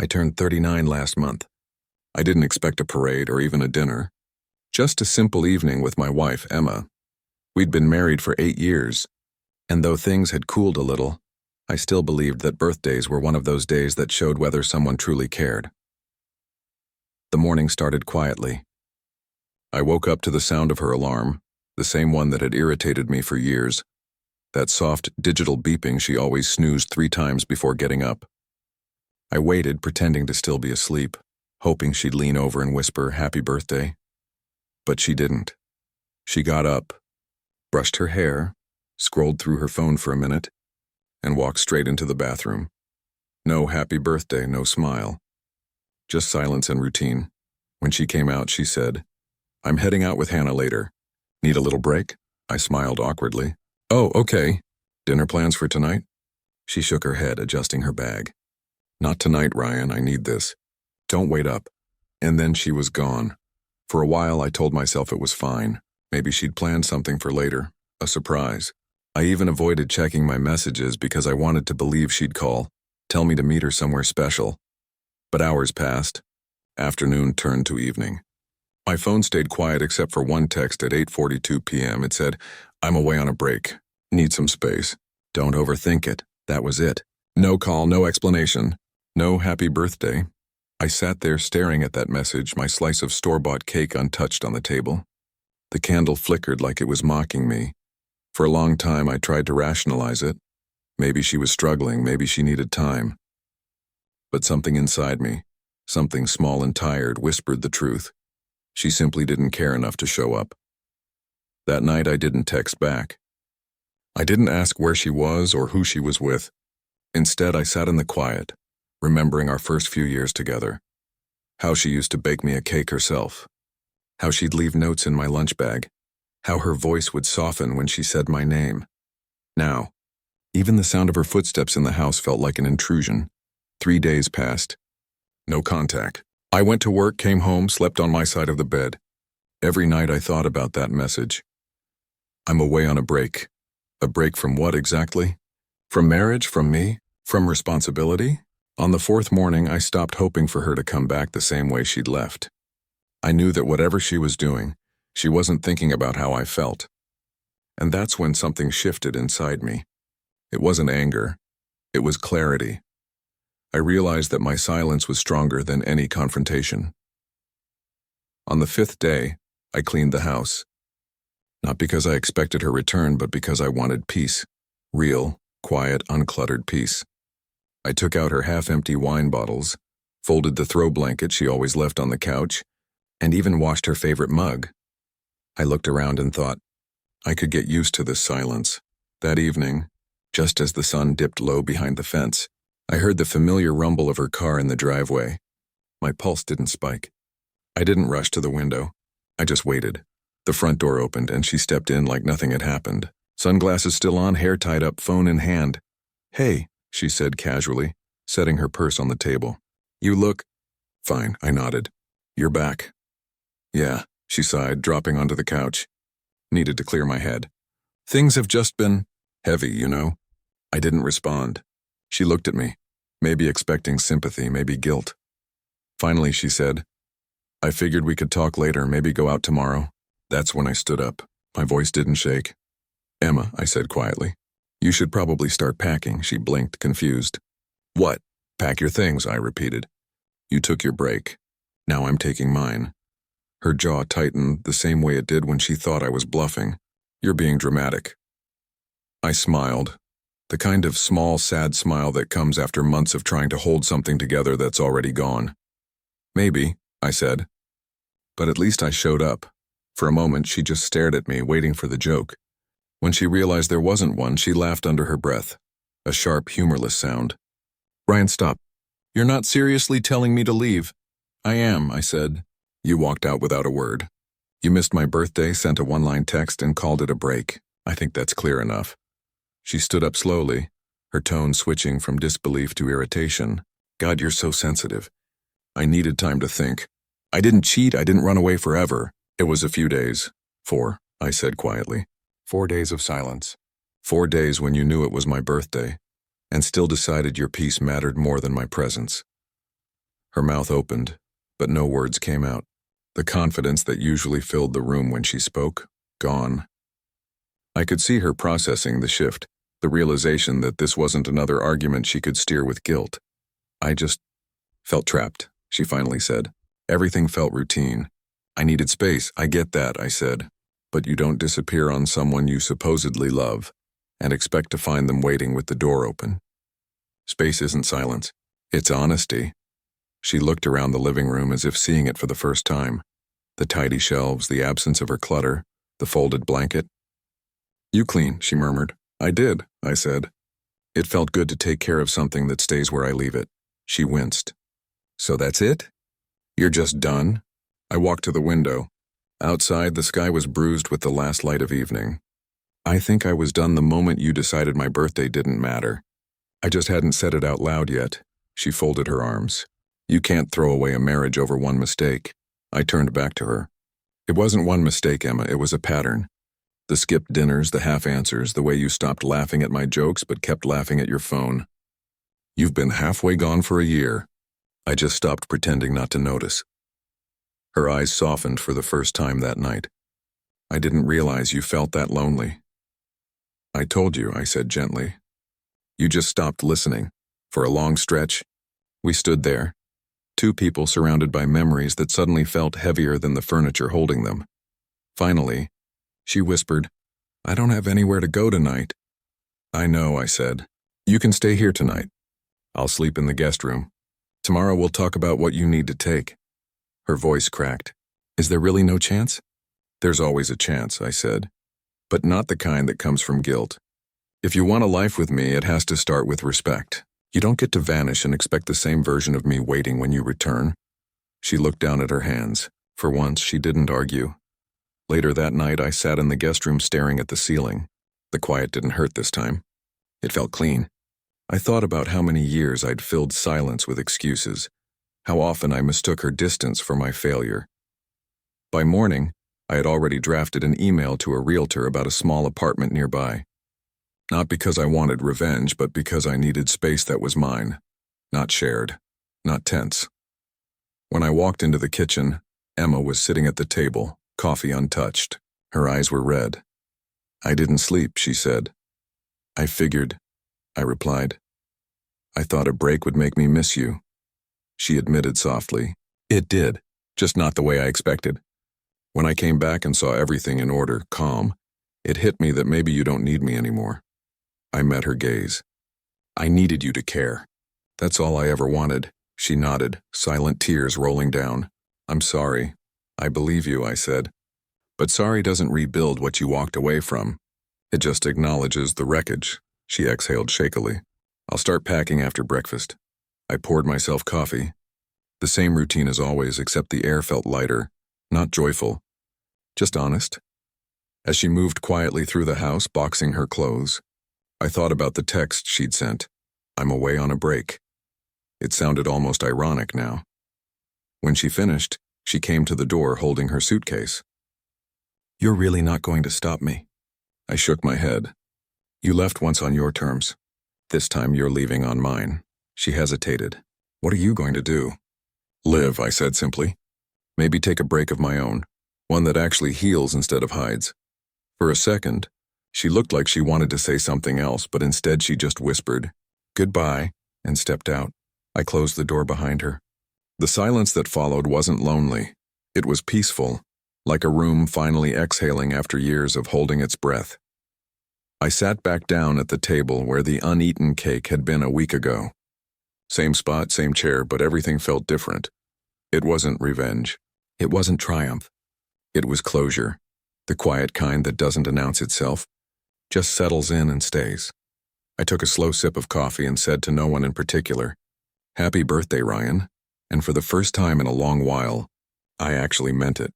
I turned 39 last month. I didn't expect a parade or even a dinner. Just a simple evening with my wife, Emma. We'd been married for 8 years, and though things had cooled a little, I still believed that birthdays were one of those days that showed whether someone truly cared. The morning started quietly. I woke up to the sound of her alarm, the same one that had irritated me for years. That soft, digital beeping she always snoozed 3 times before getting up. I waited, pretending to still be asleep, hoping she'd lean over and whisper, "Happy birthday." But she didn't. She got up, brushed her hair, scrolled through her phone for a minute, and walked straight into the bathroom. No happy birthday, no smile. Just silence and routine. When she came out, she said, "I'm heading out with Hannah later. Need a little break?" I smiled awkwardly. "Oh, okay. Dinner plans for tonight?" She shook her head, adjusting her bag. "Not tonight, Ryan. I need this. Don't wait up." And then she was gone. For a while, I told myself it was fine. Maybe she'd planned something for later, a surprise. I even avoided checking my messages because I wanted to believe she'd call, tell me to meet her somewhere special. But hours passed. Afternoon turned to evening. My phone stayed quiet except for one text at 8:42 p.m. It said, "I'm away on a break. Need some space. Don't overthink it." That was it. No call, no explanation. No happy birthday. I sat there staring at that message, my slice of store-bought cake untouched on the table. The candle flickered like it was mocking me. For a long time, I tried to rationalize it. Maybe she was struggling, maybe she needed time. But something inside me, something small and tired, whispered the truth. She simply didn't care enough to show up. That night, I didn't text back. I didn't ask where she was or who she was with. Instead, I sat in the quiet, remembering our first few years together. How she used to bake me a cake herself. How she'd leave notes in my lunch bag. How her voice would soften when she said my name. Now, even the sound of her footsteps in the house felt like an intrusion. 3 days passed. No contact. I went to work, came home, slept on my side of the bed. Every night I thought about that message. I'm away on a break. A break from what exactly? From marriage? From me? From responsibility? On the 4th morning, I stopped hoping for her to come back the same way she'd left. I knew that whatever she was doing, she wasn't thinking about how I felt. And that's when something shifted inside me. It wasn't anger. It was clarity. I realized that my silence was stronger than any confrontation. On the 5th day, I cleaned the house. Not because I expected her return, but because I wanted peace. Real, quiet, uncluttered peace. I took out her half-empty wine bottles, folded the throw blanket she always left on the couch, and even washed her favorite mug. I looked around and thought, I could get used to this silence. That evening, just as the sun dipped low behind the fence, I heard the familiar rumble of her car in the driveway. My pulse didn't spike. I didn't rush to the window. I just waited. The front door opened and she stepped in like nothing had happened. Sunglasses still on, hair tied up, phone in hand. "Hey," she said casually, setting her purse on the table. "You look..." "Fine," I nodded. "You're back." "Yeah," she sighed, dropping onto the couch. Needed to clear my head. "Things have just been heavy, you know." I didn't respond. She looked at me, maybe expecting sympathy, maybe guilt. Finally, she said, "I figured we could talk later, maybe go out tomorrow." That's when I stood up. My voice didn't shake. "Emma," I said quietly, "you should probably start packing." She blinked, confused. "What?" "Pack your things," I repeated. "You took your break. Now I'm taking mine." Her jaw tightened the same way it did when she thought I was bluffing. "You're being dramatic." I smiled. The kind of small, sad smile that comes after months of trying to hold something together that's already gone. "Maybe," I said. But at least I showed up. For a moment, she just stared at me, waiting for the joke. When she realized there wasn't one, she laughed under her breath. A sharp, humorless sound. "Ryan, stop. You're not seriously telling me to leave." "I am," I said. "You walked out without a word. You missed my birthday, sent a one-line text, and called it a break. I think that's clear enough." She stood up slowly, her tone switching from disbelief to irritation. "God, you're so sensitive." I needed time to think. "I didn't cheat, I didn't run away forever. It was a few days." 4, I said quietly. 4 days of silence. 4 days when you knew it was my birthday, and still decided your peace mattered more than my presence. Her mouth opened, but no words came out. The confidence that usually filled the room when she spoke, gone. I could see her processing the shift, the realization that this wasn't another argument she could steer with guilt. I just felt trapped, she finally said. Everything felt routine. I needed space, I get that, I said. But you don't disappear on someone you supposedly love and expect to find them waiting with the door open. Space isn't silence. It's honesty. She looked around the living room as if seeing it for the first time. The tidy shelves, the absence of her clutter, the folded blanket. You clean, she murmured. I did, I said. It felt good to take care of something that stays where I leave it. She winced. So that's it? You're just done? I walked to the window. Outside, the sky was bruised with the last light of evening. I think I was done the moment you decided my birthday didn't matter. I just hadn't said it out loud yet. She folded her arms. You can't throw away a marriage over one mistake. I turned back to her. It wasn't one mistake, Emma, it was a pattern. The skipped dinners, the half answers, the way you stopped laughing at my jokes but kept laughing at your phone. You've been halfway gone for a year. I just stopped pretending not to notice. Her eyes softened for the first time that night. I didn't realize you felt that lonely. I told you, I said gently. You just stopped listening. For a long stretch, we stood there, two people surrounded by memories that suddenly felt heavier than the furniture holding them. Finally, she whispered, I don't have anywhere to go tonight. I know, I said. You can stay here tonight. I'll sleep in the guest room. Tomorrow we'll talk about what you need to take. Her voice cracked. Is there really no chance? There's always a chance, I said, but not the kind that comes from guilt. If you want a life with me, it has to start with respect. You don't get to vanish and expect the same version of me waiting when you return. She looked down at her hands. For once, she didn't argue. Later that night, I sat in the guest room staring at the ceiling. The quiet didn't hurt this time. It felt clean. I thought about how many years I'd filled silence with excuses, how often I mistook her distance for my failure. By morning, I had already drafted an email to a realtor about a small apartment nearby. Not because I wanted revenge, but because I needed space that was mine, not shared, not tense. When I walked into the kitchen, Emma was sitting at the table, coffee untouched. Her eyes were red. I didn't sleep, she said. I figured, I replied. I thought a break would make me miss you. She admitted softly. It did, just not the way I expected. When I came back and saw everything in order, calm, it hit me that maybe you don't need me anymore. I met her gaze. I needed you to care. That's all I ever wanted. She nodded, silent tears rolling down. I'm sorry. I believe you, I said. But sorry doesn't rebuild what you walked away from. It just acknowledges the wreckage. She exhaled shakily. I'll start packing after breakfast. I poured myself coffee. The same routine as always, except the air felt lighter, not joyful, just honest. As she moved quietly through the house, boxing her clothes, I thought about the text she'd sent. I'm away on a break. It sounded almost ironic now. When she finished, she came to the door holding her suitcase. You're really not going to stop me? I shook my head. You left once on your terms. This time you're leaving on mine. She hesitated. What are you going to do? Live, I said simply. Maybe take a break of my own, one that actually heals instead of hides. For a second, she looked like she wanted to say something else, but instead she just whispered, goodbye, and stepped out. I closed the door behind her. The silence that followed wasn't lonely. It was peaceful, like a room finally exhaling after years of holding its breath. I sat back down at the table where the uneaten cake had been a week ago. Same spot, same chair, but everything felt different. It wasn't revenge. It wasn't triumph. It was closure, the quiet kind that doesn't announce itself, just settles in and stays. I took a slow sip of coffee and said to no one in particular, Happy birthday, Ryan. And for the first time in a long while, I actually meant it.